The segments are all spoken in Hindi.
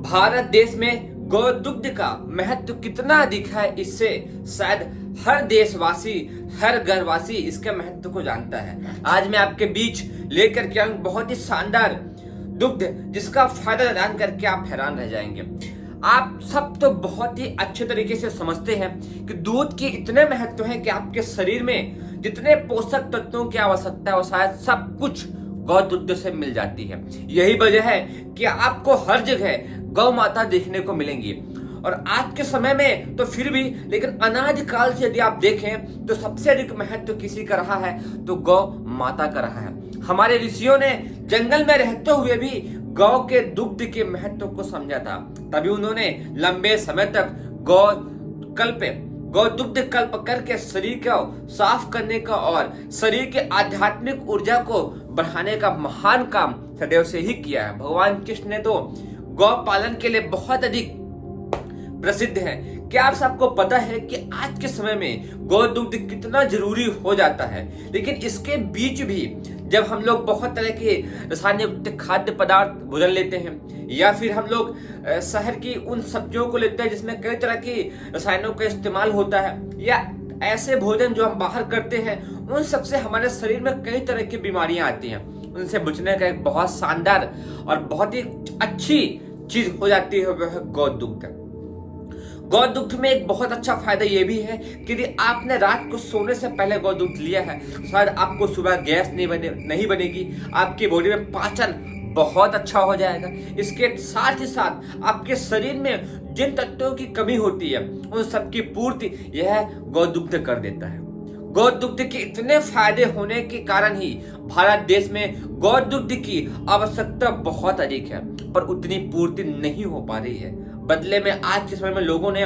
भारत देश में गौ दुग्ध का महत्व कितना अधिक है, इससे शायद हर देशवासी, हर घरवासी इसके महत्व को जानता है। आज मैं आपके बीच लेकर के आऊं बहुत ही शानदार दुग्ध, जिसका फायदा जान करके आप हैरान रह जाएंगे। आप सब तो बहुत ही अच्छे तरीके से समझते हैं कि दूध के इतने महत्व हैं कि आपके शरीर में जितने पोषक तत्वों की आवश्यकता है वो शायद सब कुछ गौ दूध से मिल जाती है। यही वजह है कि आपको हर जगह गौ माता देखने को मिलेंगी। और आज के समय में तो फिर भी, लेकिन अनाज काल से यदि आप देखें तो सबसे अधिक महत्व किसी का रहा है तो गौ माता का रहा है। हमारे ऋषियों ने जंगल में रहते हुए भी गौ के दुग्ध के महत्व को समझा था, तभी उन्होंने लंबे समय तक गौ दुग्ध कल्प करके शरीर को साफ करने का और शरीर के आध्यात्मिक ऊर्जा को बढ़ाने का महान काम सदैव से ही किया है। भगवान कृष्ण ने तो गौ पालन के लिए बहुत अधिक प्रसिद्ध है। क्या आप सबको पता है कि आज के समय में गौ दुग्ध कितना जरूरी हो जाता है, लेकिन इसके बीच भी जब हम लोग बहुत तरह के रासायनिक युक्त खाद्य पदार्थ भोजन लेते हैं, या फिर हम लोग शहर की उन सब्जियों को लेते हैं जिसमें कई तरह की रसायनों का इस्तेमाल होता है, या ऐसे भोजन जो हम बाहर करते हैं, उन सबसे हमारे शरीर में कई तरह की बीमारियां आती हैं। उनसे बचने का एक बहुत शानदार और बहुत ही अच्छी चीज हो जाती है वह है गौ दुग्ध। गौ दुग्ध में एक बहुत अच्छा फायदा यह भी है कि यदि आपने रात को सोने से पहले गौ दुग्ध लिया है तो शायद आपको सुबह गैस नहीं बनेगी, आपकी बॉडी में पाचन बहुत अच्छा हो जाएगा। इसके साथ ही साथ आपके शरीर में जिन तत्वों की कमी होती है उन सबकी पूर्ति यह गौ दुग्ध कर देता है। गौ दुग्ध के इतने फायदे होने के कारण ही भारत देश में गौ दुग्ध की आवश्यकता बहुत अधिक है, पर उतनी पूर्ति नहीं हो पा रही है। बदले में आज के समय में लोगों ने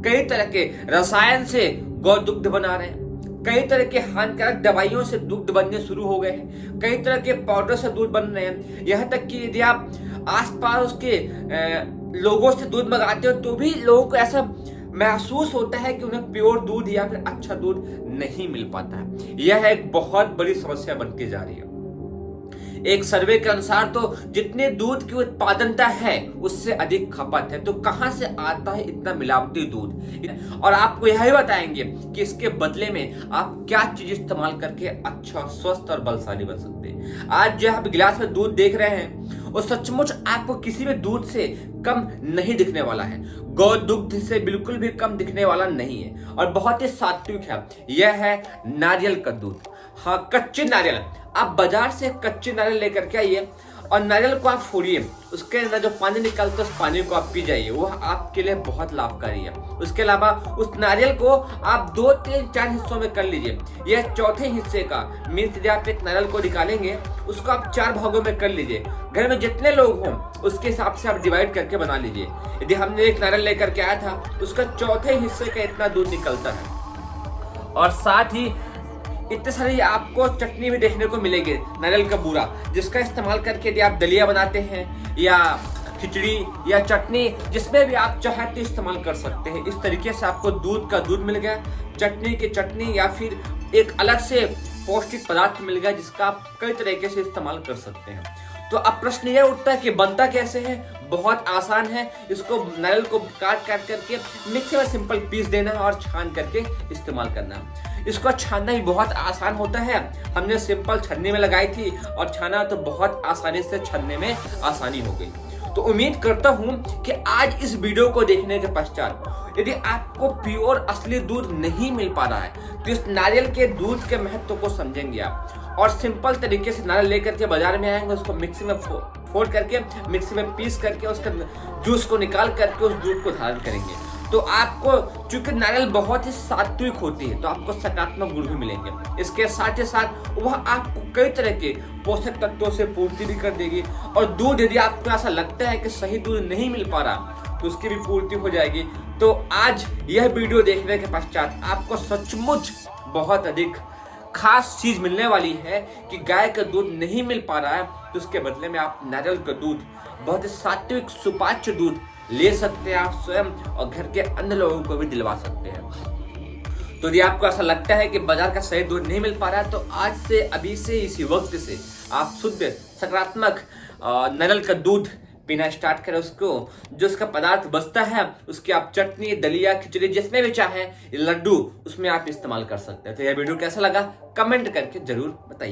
कई तरह के रसायन से गौ दुग्ध बना रहे हैं, कई तरह के हानिकारक दवाइयों से दुग्ध बनने शुरू हो गए हैं, कई तरह के पाउडर से दूध बन रहे हैं। यहाँ तक कि यदि आप आसपास उसके लोगों से दूध मंगाते हो तो भी लोगों को ऐसा महसूस होता है कि उन्हें प्योर दूध या फिर अच्छा दूध नहीं मिल पाता है। यह एक बहुत बड़ी समस्या बनती जा रही है। एक सर्वे के अनुसार तो जितने दूध की उत्पादनता है उससे अधिक खपत है, तो कहां से आता है इतना मिलावटी दूध। और आपको यही बताएंगे कि इसके बदले में आप क्या चीज इस्तेमाल करके अच्छा, स्वस्थ और बलशाली बन सकते हैं। आज जो आप गिलास में दूध देख रहे हैं वो सचमुच आपको किसी भी दूध से कम नहीं दिखने वाला है। गौ दुग्ध से बिल्कुल भी कम दिखने वाला नहीं है और बहुत ही सात्विक है। यह है नारियल का दूध। हाँ, कच्चे नारियल। आप बाजार से कच्चे नारियल लेकर के आइए और नारियल को आप फोड़िए, उसके अंदर जो पानी निकलता है उस पानी को आप पी जाइए, वह आपके लिए बहुत लाभकारी है। उसके अलावा उस नारियल को आप 2, 3, 4 हिस्सों में कर लीजिए। यह चौथे हिस्से का मीन्स यदि आप एक नारियल को निकालेंगे उसको आप 4 भागों में कर लीजिए। घर में जितने लोग हों उसके हिसाब से आप डिवाइड करके बना लीजिए। यदि हमने एक नारियल लेकर के आया था उसका चौथे हिस्से का इतना दूध निकलता है। और साथ ही इतने सारी आपको चटनी भी देखने को मिलेगी नारियल का बूरा, जिसका इस्तेमाल करके यदि आप दलिया बनाते हैं या खिचड़ी या चटनी, जिसमें भी आप चाहे तो इस्तेमाल कर सकते हैं। इस तरीके से आपको दूध का दूध मिल गया, चटनी की चटनी, या फिर एक अलग से पौष्टिक पदार्थ मिल गया जिसका आप कई तरीके से इस्तेमाल कर सकते हैं। तो अब प्रश्न यह उठता है कि बनता कैसे है। बहुत आसान है। इसको नारियल को काट करके मिक्सी में सिंपल पीस देना है और छान करके इस्तेमाल करना है। इसको छानना भी बहुत आसान होता है। हमने सिंपल छन्नी में लगाई थी और छाना तो बहुत आसानी से छन्ने में आसानी हो गई। तो उम्मीद करता हूं कि आज इस वीडियो को देखने के पश्चात यदि आपको प्योर असली दूध नहीं मिल पा रहा है तो इस नारियल के दूध के महत्व को समझेंगे आप, और सिंपल तरीके से नारियल लेकर के बाजार में आएंगे, उसको मिक्सी में फोड़ करके मिक्सी में पीस करके उसका जूस को निकाल करके उस दूध को धारण करेंगे। तो आपको, चूंकि नारियल बहुत ही सात्विक होती है, तो आपको सकारात्मक गुण भी मिलेंगे। इसके साथ ही साथ वह आपको कई तरह के पोषक तत्वों से पूर्ति भी कर देगी। और दूध यदि आपको ऐसा लगता है कि सही दूध नहीं मिल पा रहा तो उसकी भी पूर्ति हो जाएगी। तो आज यह वीडियो देखने के पश्चात आपको सचमुच बहुत अधिक खास चीज मिलने वाली है कि गाय का दूध नहीं मिल पा रहा है तो उसके बदले में आप नारियल का दूध, बहुत ही सात्विक सुपाच्य दूध ले सकते हैं आप स्वयं, और घर के अन्य लोगों को भी दिलवा सकते हैं। तो यदि आपको ऐसा लगता है कि बाजार का सही दूध नहीं मिल पा रहा है तो आज से, अभी से, इसी वक्त से आप शुद्ध सकारात्मक नारियल का दूध पीना स्टार्ट करें उसको, जो उसका पदार्थ बचता है उसकी आप चटनी, दलिया, खिचड़ी जिसमें भी चाहे लड्डू उसमें आप इस्तेमाल कर सकते हैं। तो यह वीडियो कैसा लगा कमेंट करके जरूर बताइए।